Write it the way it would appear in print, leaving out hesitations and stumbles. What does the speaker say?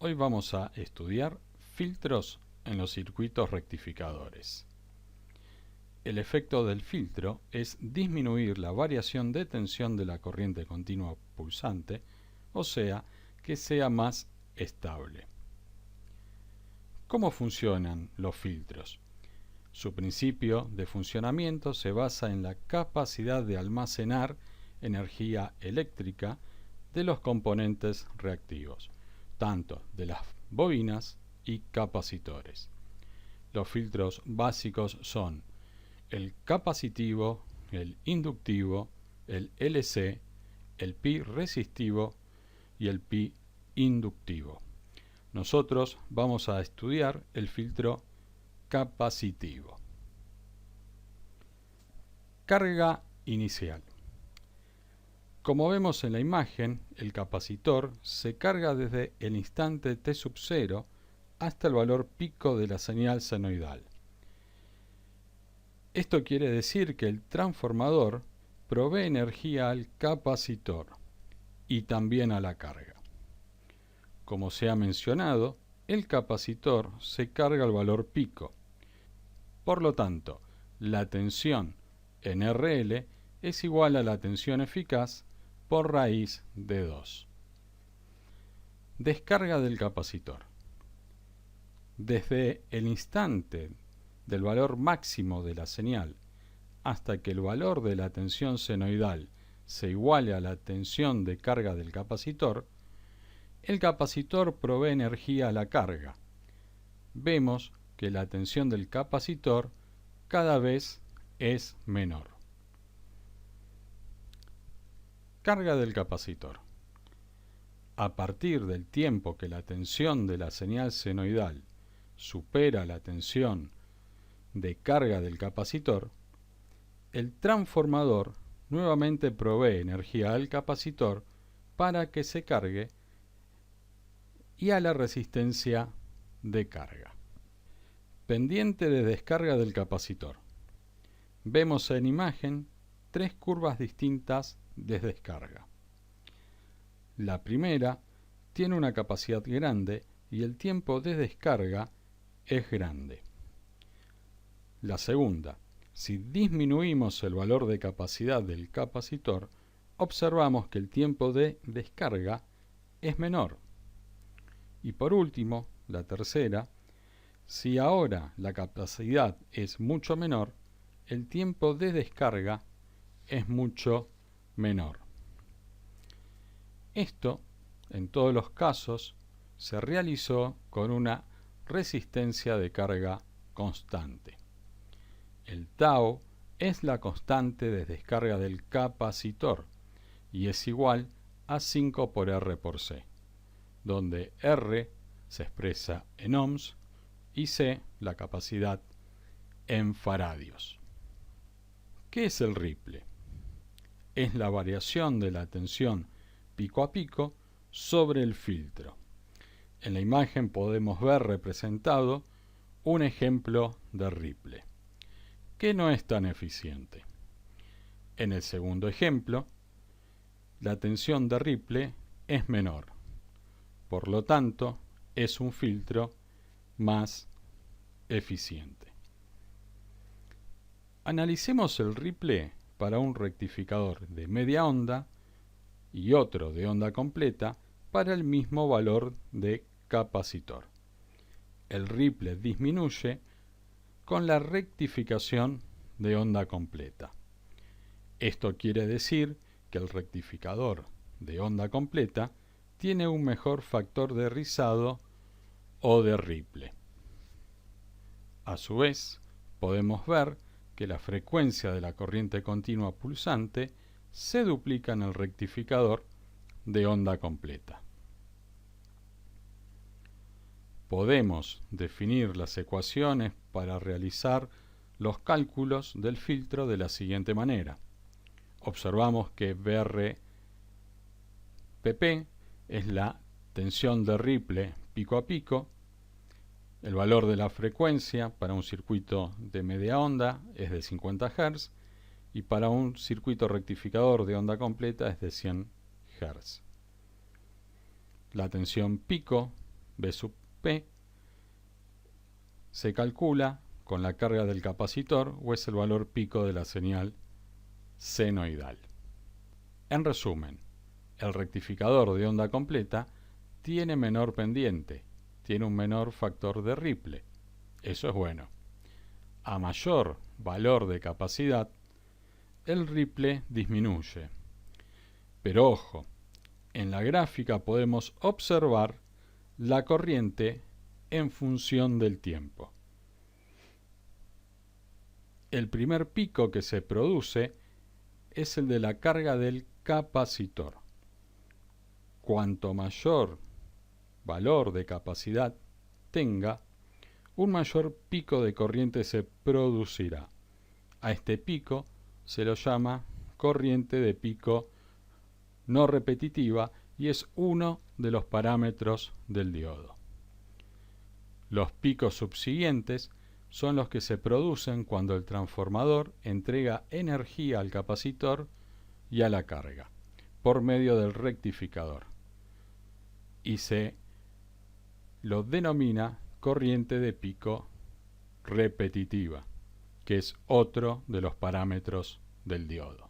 Hoy vamos a estudiar filtros en los circuitos rectificadores. El efecto del filtro es disminuir la variación de tensión de la corriente continua pulsante, o sea, que sea más estable. ¿Cómo funcionan los filtros? Su principio de funcionamiento se basa en la capacidad de almacenar energía eléctrica de los componentes reactivos, tanto de las bobinas y capacitores. Los filtros básicos son el capacitivo, el inductivo, el LC, el pi resistivo y el pi inductivo. Nosotros vamos a estudiar el filtro capacitivo. Carga inicial. Como vemos en la imagen, el capacitor se carga desde el instante t sub 0 hasta el valor pico de la señal senoidal. Esto quiere decir que el transformador provee energía al capacitor y también a la carga. Como se ha mencionado, el capacitor se carga al valor pico. Por lo tanto, la tensión en RL es igual a la tensión eficaz por raíz de 2. Descarga del capacitor. Desde el instante del valor máximo de la señal hasta que el valor de la tensión senoidal se iguale a la tensión de carga del capacitor, el capacitor provee energía a la carga. Vemos que la tensión del capacitor cada vez es menor. Carga del capacitor. A partir del tiempo que la tensión de la señal senoidal supera la tensión de carga del capacitor, el transformador nuevamente provee energía al capacitor para que se cargue y a la resistencia de carga. Pendiente de descarga del capacitor. Vemos en imagen tres curvas distintas de descarga. La primera tiene una capacidad grande y el tiempo de descarga es grande. La segunda, si disminuimos el valor de capacidad del capacitor, observamos que el tiempo de descarga es menor. Y por último, la tercera, si ahora la capacidad es mucho menor, el tiempo de descarga es mucho menor. Esto, en todos los casos, se realizó con una resistencia de carga constante. El tau es la constante de descarga del capacitor y es igual a 5 por R por C, donde R se expresa en ohms y C, la capacidad, en faradios. ¿Qué es el ripple? Es la variación de la tensión pico a pico sobre el filtro. En la imagen podemos ver representado un ejemplo de ripple, que no es tan eficiente. En el segundo ejemplo, la tensión de ripple es menor. Por lo tanto, es un filtro más eficiente. Analicemos el ripple para un rectificador de media onda y otro de onda completa para el mismo valor de capacitor. El ripple disminuye con la rectificación de onda completa. Esto quiere decir que el rectificador de onda completa tiene un mejor factor de rizado o de ripple. A su vez, podemos ver que la frecuencia de la corriente continua pulsante se duplica en el rectificador de onda completa. Podemos definir las ecuaciones para realizar los cálculos del filtro de la siguiente manera. Observamos que VRPP es la tensión de ripple pico a pico. El valor de la frecuencia para un circuito de media onda es de 50 Hz y para un circuito rectificador de onda completa es de 100 Hz. La tensión pico V sub P se calcula con la carga del capacitor o es el valor pico de la señal senoidal. En resumen, el rectificador de onda completa tiene menor pendiente, tiene un menor factor de ripple. Eso es bueno. A mayor valor de capacidad, el ripple disminuye. Pero ojo, en la gráfica podemos observar la corriente en función del tiempo. El primer pico que se produce es el de la carga del capacitor. Cuanto mayor valor de capacidad tenga, un mayor pico de corriente se producirá. A este pico se lo llama corriente de pico no repetitiva y es uno de los parámetros del diodo. Los picos subsiguientes son los que se producen cuando el transformador entrega energía al capacitor y a la carga por medio del rectificador y se lo denomina corriente de pico repetitiva, que es otro de los parámetros del diodo.